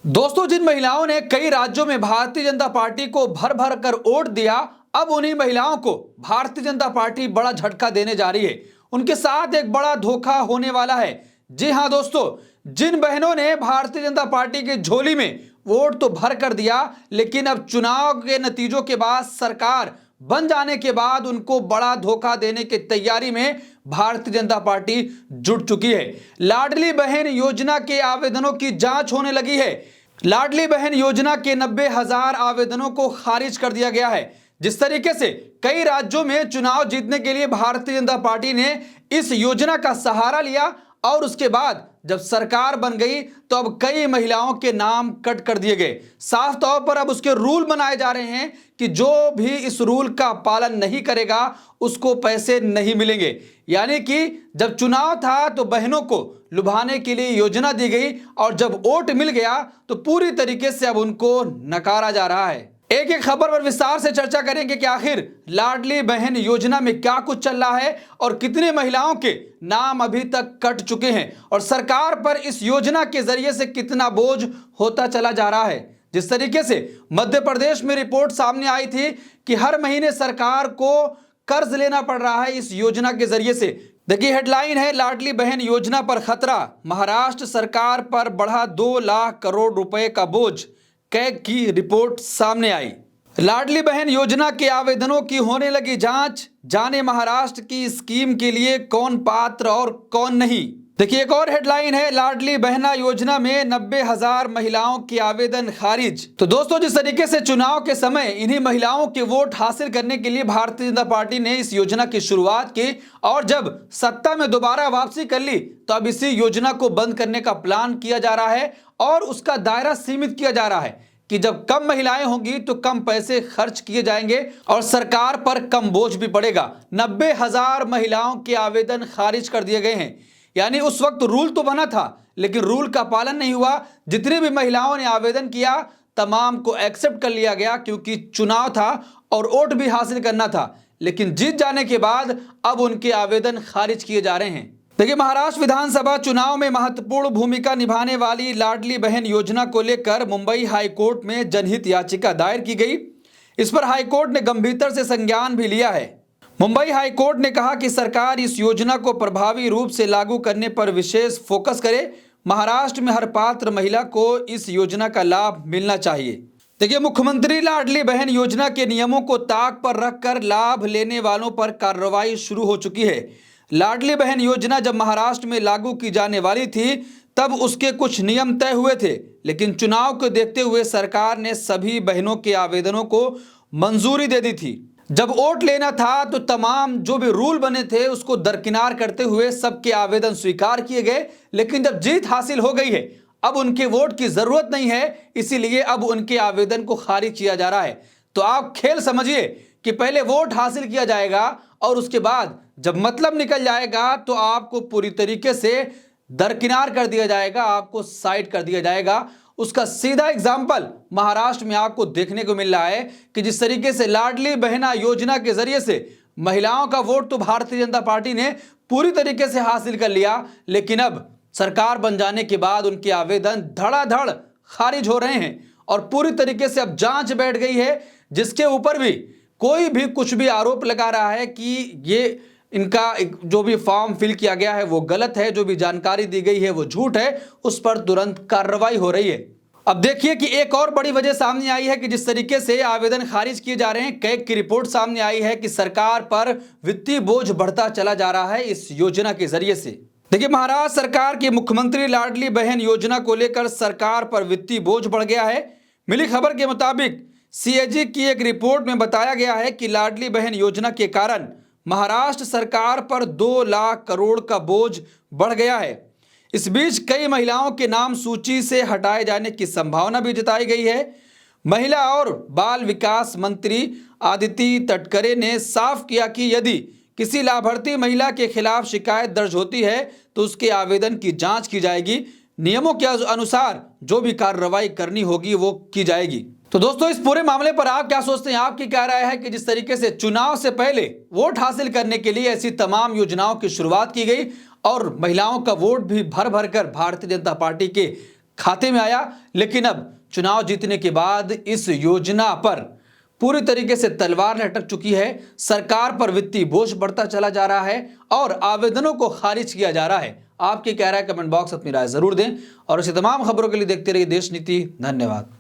दोस्तों, जिन महिलाओं ने कई राज्यों में भारतीय जनता पार्टी को भर भर कर वोट दिया, अब उन्हीं महिलाओं को भारतीय जनता पार्टी बड़ा झटका देने जा रही है। उनके साथ एक बड़ा धोखा होने वाला है। जी हां दोस्तों, जिन बहनों ने भारतीय जनता पार्टी की झोली में वोट तो भर कर दिया, लेकिन अब चुनाव के नतीजों के बाद सरकार बन जाने के बाद उनको बड़ा धोखा देने की तैयारी में भारतीय जनता पार्टी जुट चुकी है। लाडली बहन योजना के आवेदनों की जांच होने लगी है। लाडली बहन योजना के 90,000 आवेदनों को खारिज कर दिया गया है। जिस तरीके से कई राज्यों में चुनाव जीतने के लिए भारतीय जनता पार्टी ने इस योजना का सहारा लिया और उसके बाद जब सरकार बन गई तो अब कई महिलाओं के नाम कट कर दिए गए। साफ तौर पर अब उसके रूल बनाए जा रहे हैं कि जो भी इस रूल का पालन नहीं करेगा उसको पैसे नहीं मिलेंगे। यानी कि जब चुनाव था तो बहनों को लुभाने के लिए योजना दी गई और जब वोट मिल गया तो पूरी तरीके से अब उनको नकारा जा रहा है। एक एक खबर पर विस्तार से चर्चा करेंगे कि आखिर लाडली बहन योजना में क्या कुछ चल रहा है और कितने महिलाओं के नाम अभी तक कट चुके हैं और सरकार पर इस योजना के जरिए से कितना बोझ होता चला जा रहा है। जिस तरीके से मध्य प्रदेश में रिपोर्ट सामने आई थी कि हर महीने सरकार को कर्ज लेना पड़ रहा है इस योजना के जरिए से। देखिए, हेडलाइन है लाडली बहन योजना पर खतरा, महाराष्ट्र सरकार पर बढ़ा 2 लाख करोड़ रुपए का बोझ। कैग की रिपोर्ट सामने आई। लाडली बहन योजना के आवेदनों की होने लगी जांच, जाने महाराष्ट्र की स्कीम के लिए कौन पात्र और कौन नहीं। देखिए, एक और हेडलाइन है लाडली बहना योजना में 90,000 महिलाओं के आवेदन खारिज। तो दोस्तों, जिस तरीके से चुनाव के समय इन्हीं महिलाओं के वोट हासिल करने के लिए भारतीय जनता पार्टी ने इस योजना की शुरुआत की और जब सत्ता में दोबारा वापसी कर ली तो अब इसी योजना को बंद करने का प्लान किया जा रहा है और उसका दायरा सीमित किया जा रहा है कि जब कम महिलाएं होंगी तो कम पैसे खर्च किए जाएंगे और सरकार पर कम बोझ भी पड़ेगा। 90,000 महिलाओं के आवेदन खारिज कर दिए गए हैं। यानी उस वक्त रूल तो बना था लेकिन रूल का पालन नहीं हुआ। जितनी भी महिलाओं ने आवेदन किया तमाम को एक्सेप्ट कर लिया गया क्योंकि चुनाव था और वोट भी हासिल करना था, लेकिन जीत जाने के बाद अब उनके आवेदन खारिज किए जा रहे हैं। देखिए, महाराष्ट्र विधानसभा चुनाव में महत्वपूर्ण भूमिका निभाने वाली लाडली बहन योजना को लेकर मुंबई हाईकोर्ट में जनहित याचिका दायर की गई। इस पर हाईकोर्ट ने गंभीरता से संज्ञान भी लिया है। मुंबई हाईकोर्ट ने कहा कि सरकार इस योजना को प्रभावी रूप से लागू करने पर विशेष फोकस करे। महाराष्ट्र में हर पात्र महिला को इस योजना का लाभ मिलना चाहिए। देखिए, मुख्यमंत्री लाडली बहन योजना के नियमों को ताक पर रखकर लाभ लेने वालों पर कार्रवाई शुरू हो चुकी है। लाडली बहन योजना जब महाराष्ट्र में लागू की जाने वाली थी तब उसके कुछ नियम तय हुए थे, लेकिन चुनाव को देखते हुए सरकार ने सभी बहनों के आवेदनों को मंजूरी दे दी थी। जब वोट लेना था तो तमाम जो भी रूल बने थे उसको दरकिनार करते हुए सबके आवेदन स्वीकार किए गए, लेकिन जब जीत हासिल हो गई है अब उनके वोट की जरूरत नहीं है, इसीलिए अब उनके आवेदन को खारिज किया जा रहा है। तो आप खेल समझिए कि पहले वोट हासिल किया जाएगा और उसके बाद जब मतलब निकल जाएगा तो आपको पूरी तरीके से दरकिनार कर दिया जाएगा, आपको साइड कर दिया जाएगा। उसका सीधा एग्जाम्पल महाराष्ट्र में आपको देखने को मिल रहा है कि जिस तरीके से लाडली बहना योजना के जरिए से महिलाओं का वोट तो भारतीय जनता पार्टी ने पूरी तरीके से हासिल कर लिया, लेकिन अब सरकार बन जाने के बाद उनके आवेदन धड़ाधड़ खारिज हो रहे हैं और पूरी तरीके से अब जांच बैठ गई है, जिसके ऊपर भी कोई भी कुछ भी आरोप लगा रहा है कि ये इनका जो भी फॉर्म फिल किया गया है वो गलत है, जो भी जानकारी दी गई है वो झूठ है, उस पर तुरंत कार्रवाई हो रही है। अब देखिए कि एक और बड़ी वजह सामने आई है कि जिस तरीके से आवेदन खारिज किए जा रहे हैं, कैग की रिपोर्ट सामने आई है कि सरकार पर वित्तीय बोझ बढ़ता चला जा रहा है इस योजना के जरिए से। देखिए, महाराष्ट्र सरकार की मुख्यमंत्री लाडली बहन योजना को लेकर सरकार पर वित्तीय बोझ बढ़ गया है। मिली खबर के मुताबिक सीएजी की एक रिपोर्ट में बताया गया है कि लाडली बहन योजना के कारण महाराष्ट्र सरकार पर 2 लाख करोड़ का बोझ बढ़ गया है। इस बीच कई महिलाओं के नाम सूची से हटाए जाने की संभावना भी जताई गई है। महिला और बाल विकास मंत्री आदिति तटकरे ने साफ किया कि यदि किसी लाभार्थी महिला के खिलाफ शिकायत दर्ज होती है तो उसके आवेदन की जांच की जाएगी। नियमों के अनुसार जो भी कार्रवाई करनी होगी वो की जाएगी। तो दोस्तों, इस पूरे मामले पर आप क्या सोचते हैं? आपकी क्या राय है कि जिस तरीके से चुनाव से पहले वोट हासिल करने के लिए ऐसी तमाम योजनाओं की शुरुआत की गई और महिलाओं का वोट भी भर भर कर भारतीय जनता पार्टी के खाते में आया, लेकिन अब चुनाव जीतने के बाद इस योजना पर पूरी तरीके से तलवार लटक चुकी है। सरकार पर वित्तीय बोझ बढ़ता चला जा रहा है और आवेदनों को खारिज किया जा रहा है। आपकी क्या राय, कमेंट बॉक्स अपनी राय जरूर दें और ऐसी तमाम खबरों के लिए देखते रहिए देश नीति। धन्यवाद।